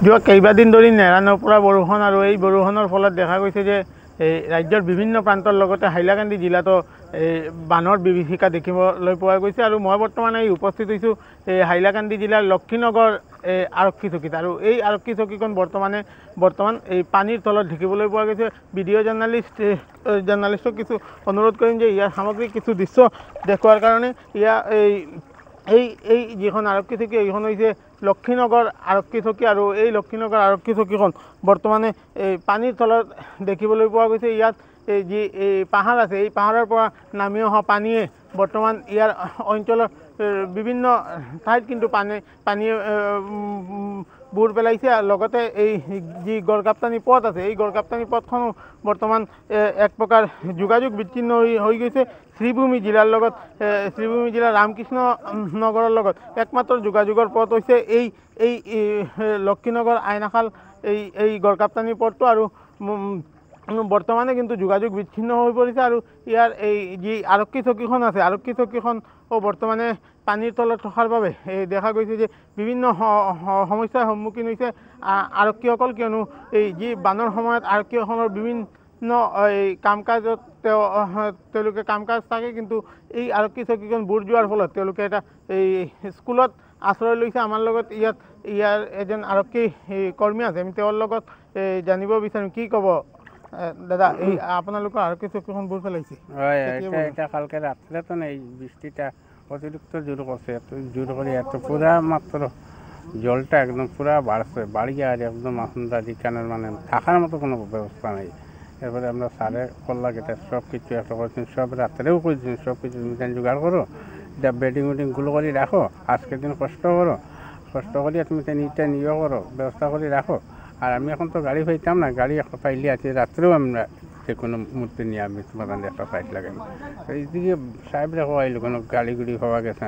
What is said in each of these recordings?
যোৱা কেইবাদিন ধৰি নেৰানেপেৰা বৰষুণ আৰু এই বৰষুণৰ ফলত দেখা গৈছে যে ৰাজ্যৰ বিভিন্ন প্ৰান্তৰ লগতে হাইলাকান্দি জিলাতো বানৰ বিভীষিকা দেখিবলৈ পোৱা গৈছে। আৰু মই বৰ্তমান উপস্থিত হৈছোঁ হাইলাকান্দি জিলাৰ লক্ষীনগৰ আৰক্ষী চকীত। আৰু এই আৰক্ষী চকীখন বৰ্তমান এই পানীৰ তলত দেখিবলৈ পোৱা গৈছে। ভিডিঅ' জাৰ্নালিষ্টক কিছু অনুৰোধ কৰিম যে ইয়াৰ সামগ্ৰিক কিছু দৃশ্য দেখুৱাৰ কাৰণে। এই যিখন আৰক্ষী চকী এইখন হৈছে লক্ষীনগৰ আৰক্ষী চকী। আৰু এই লক্ষীনগৰ আৰক্ষী চকীখন বৰ্তমানে পানীৰ তলত দেখিবলৈ পোৱা গৈছে। ইয়াত যি পাহাৰ আছে এই পাহাৰৰ পৰা নামি অহা পানীয়ে বৰ্তমান ইয়াৰ অঞ্চলৰ বিভিন্ন ঠাইত কিন্তু পানীয়ে বুৰ পেলাইছে। লগতে এই যি গড়কাপ্তানি পথ আছে এই গড়কাপ্তানি পথখনো বৰ্তমান এক প্ৰকাৰ যোগাযোগ বিচ্ছিন্ন হৈ গৈছে। শ্ৰীভূমি জিলাৰ লগত শ্ৰীভূমি জিলাৰ ৰামকৃষ্ণ নগৰৰ লগত একমাত্ৰ যোগাযোগৰ পথ হৈছে এই লক্ষীনগৰ আইনাখাল এই গড়কাপ্তানি পথটো। আৰু বৰ্তমানে কিন্তু যোগাযোগ বিচ্ছিন্ন হৈ পৰিছে। আৰু ইয়াৰ এই যি আৰক্ষী চকীখন আছে আৰক্ষী চকীখনো বৰ্তমানে পানীৰ তলত থকাৰ বাবে দেখা গৈছে যে বিভিন্ন সমস্যাৰ সন্মুখীন হৈছে আৰক্ষীসকল। কিয়নো এই যি বানৰ সময়ত আৰক্ষীসকলৰ বিভিন্ন কাম কাজত তেওঁলোকে কাম কাজ থাকে, কিন্তু এই আৰক্ষী চকীখন বুৰ যোৱাৰ ফলত তেওঁলোকে এটা স্কুলত আশ্ৰয় লৈছে। আমাৰ লগত ইয়াৰ এজন আৰক্ষী কৰ্মী আছে, আমি তেওঁৰ লগত জানিব বিচাৰিম। কি ক'ব দাদা, এই আপোনালোকৰ আৰক্ষী চকীখন বুৰ পেলাইছে? হয়, এটা কালকে রাত্রে এই বৃষ্টিটা অতিরিক্ত জোর করছে, জোর করে এত পুরা মাত্র জলটা একদম পুরা বাড়ছে, বাড়িয়ে আর একদম আপনার এখানের মানে থাকার মতো কোনো ব্যবস্থা নেই। এরপরে আমরা সারে করলা গেটে সব কিছু একটা করছেন, সব রাত্রেও করছেন, সব কিছু জোগাড় করো, এটা বেডিং উডিংগুলো করে রাখো, আজকের দিন কষ্ট করো, কষ্ট করি তুমি ইটা নিয়ে করো, ব্যবস্থা করে রাখো। আর আমি এখন তো গাড়ি পাইতাম না, গাড়ি একটা পাইলে আছে, রাত্রেও আমরা যে কোনো মুহূর্তে নিয়ে আমি তোমার একটা ফাইট লাগাই। এইদিকে সাহেবরা হওয়াইল কোনো গাড়ি গুড়ি পাওয়া গেছে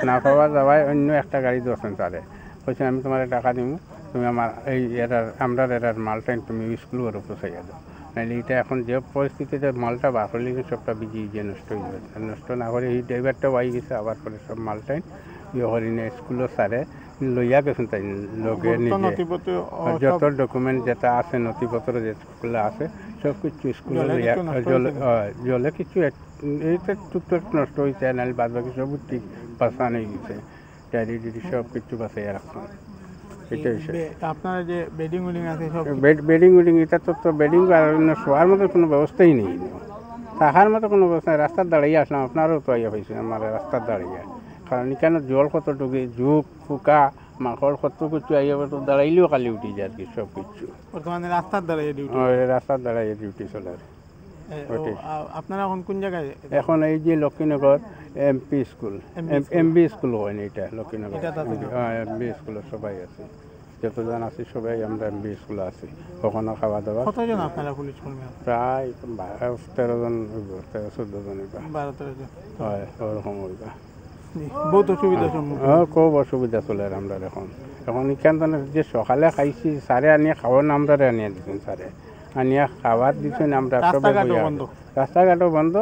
না পাওয়া যাওয়ায় অন্য একটা গাড়ি দোষেন তারে বলছেন আমি তোমার টাকা দিব, তুমি আমার এই এরার মালটা তুমি স্কুলের উপর চাইয়া দাও, নাহলে এটা এখন যে পরিস্থিতিতে মালটা বার করলে সবটা ভিজিয়ে নষ্ট হয়ে যাবে। নষ্ট না করে এই ড্রাইভারটাও আই গেছে, আবার পরে সব মালটাই ইয়ে করি না স্কুলের সারে লইয়া গেছেন, তাই লগে নিজে যত ডকুমেন্ট যেটা আছে নথিপত্র যেগুলো আছে সব কিছু স্কুলে লইয়া জলে কিছু এইটা টুকটাক নষ্ট হয়েছে, নাহলে বাদ বাকি সব ঠিক বাঁচানো গেছে, ডায়েরি সব কিছু বাঁচাইয়া রাখছেন। এটা আপনার যে বেডিং উডিং আছে বেডিং উডিং এটা তো বেডিং আর শোয়ার মতো কোনো ব্যবস্থাই নেই, থাকার মতো কোনো ব্যবস্থা নেই। রাস্তার দাঁড়িয়ে আসলাম, আপনারও তো আইয়া হয়েছে আমার রাস্তার দাঁড়িয়ে, কারণ এখানে জল কতটুকু ঝুঁক ফুকা মাকড় কত কিছু আইয়া তো দাঁড়াইলেও কালি উঠি যায় আর কি সব কিছু। বর্তমানে রাস্তার দাঁড়িয়ে ডিউটি, রাস্তার দাঁড়াইয়ে ডিউটি চলে। আপনারা এখন কোন জায়গায়? এখন এই যে Laxmi Nagar MP school, MB school হয় না এটা, লক্ষ্মীনগর এমবি স্কুলে সবাই আছে, যতজন আছি সবাই আমরা এমবি স্কুলে আছি। কখনো খাওয়া দাওয়া। কতজন আপনারা পুলিশ কর্মী? প্রায় 13জন 14 জন হইবা, 12-13 জন। হয় ওরকম হইবা। বহুত অসুবিধা খুব অসুবিধা চলে আমরা এখন এখান যে সকালে খাইছি সারে আনিয়ে খাওয়ার আমরা আনিয়ে দিচ্ছেন, সারে আনিয়া খাবার দিচ্ছেন আমরা, রাস্তাঘাটও বন্ধ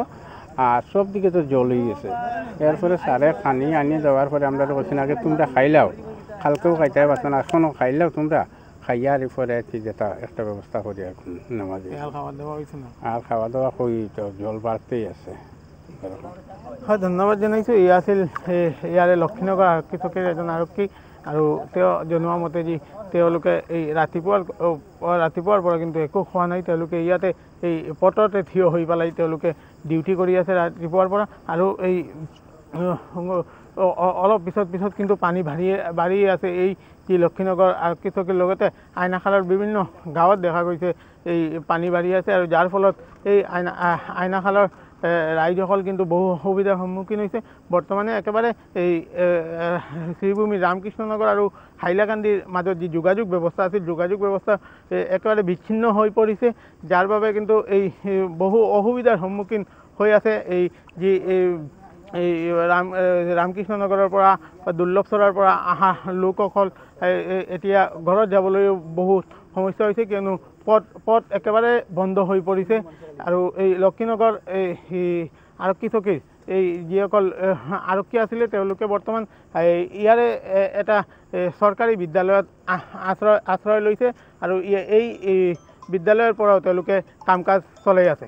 আর সব দিকে তো জল হয়ে গেছে। এরপরে সারে খানি আনিয়ে যাওয়ার পরে আমরা বলছেন আগে তোমরা খাইলাও, কালকেও খাইতে পারছো না, এখনও খাইলাও তোমরা খাইয়া এরপরে যেটা একটা ব্যবস্থা করি এখন নামাজে। আর খাওয়া দাওয়া করি তো জল বাড়তেই আছে। হয়, ধন্যবাদ জানাইছোঁ। এয়া আছিল ইয়াৰে লক্ষ্মীনগৰ আৰক্ষী চকীৰ এজন আৰক্ষী। আৰু তেওঁ জনোৱা মতে যি তেওঁলোকে এই ৰাতিপুৱাৰ পৰা কিন্তু একো খোৱা নাই, তেওঁলোকে ইয়াতে এই পথতে থিয় হৈ পেলাই তেওঁলোকে ডিউটি কৰি আছে ৰাতিপুৱাৰ পৰা। আৰু এই অলপ পিছত কিন্তু পানী বাঢ়ি আছে এই যি লক্ষ্মীনগৰ আৰক্ষী চকীৰ লগতে আইনাখালৰ বিভিন্ন গাঁৱত দেখা গৈছে এই পানী বাঢ়ি আছে। আৰু যাৰ ফলত এই আইনাখালৰ ৰাইজসকল কিন্তু বহু অসুবিধাৰ সন্মুখীন হৈছে। বৰ্তমানে একেবাৰে এই শ্ৰীভূমি ৰামকৃষ্ণনগৰ আৰু হাইলাকান্দিৰ মাজত যি যোগাযোগ ব্যৱস্থা আছিল, যোগাযোগ ব্যৱস্থা একেবাৰে বিচ্ছিন্ন হৈ পৰিছে, যাৰ বাবে কিন্তু এই বহু অসুবিধাৰ সন্মুখীন হৈ আছে এই যি এই ৰামকৃষ্ণনগৰৰ পৰা দুৰ্লভচৰাৰ পৰা অহা লোকসকল। এতিয়া ঘৰত যাবলৈও বহুত সমস্যা হৈছে, কিয়নো পথ একেবাৰে বন্ধ হৈ পৰিছে। আৰু এই লক্ষ্মীনগৰ এই আৰক্ষী চকীৰ এই যিসকল আৰক্ষী আছিলে তেওঁলোকে বৰ্তমান ইয়াৰে এটা চৰকাৰী বিদ্যালয়ত আশ্ৰয় লৈছে আৰু এই বিদ্যালয়ৰ পৰাও তেওঁলোকে কাম কাজ চলাই আছে।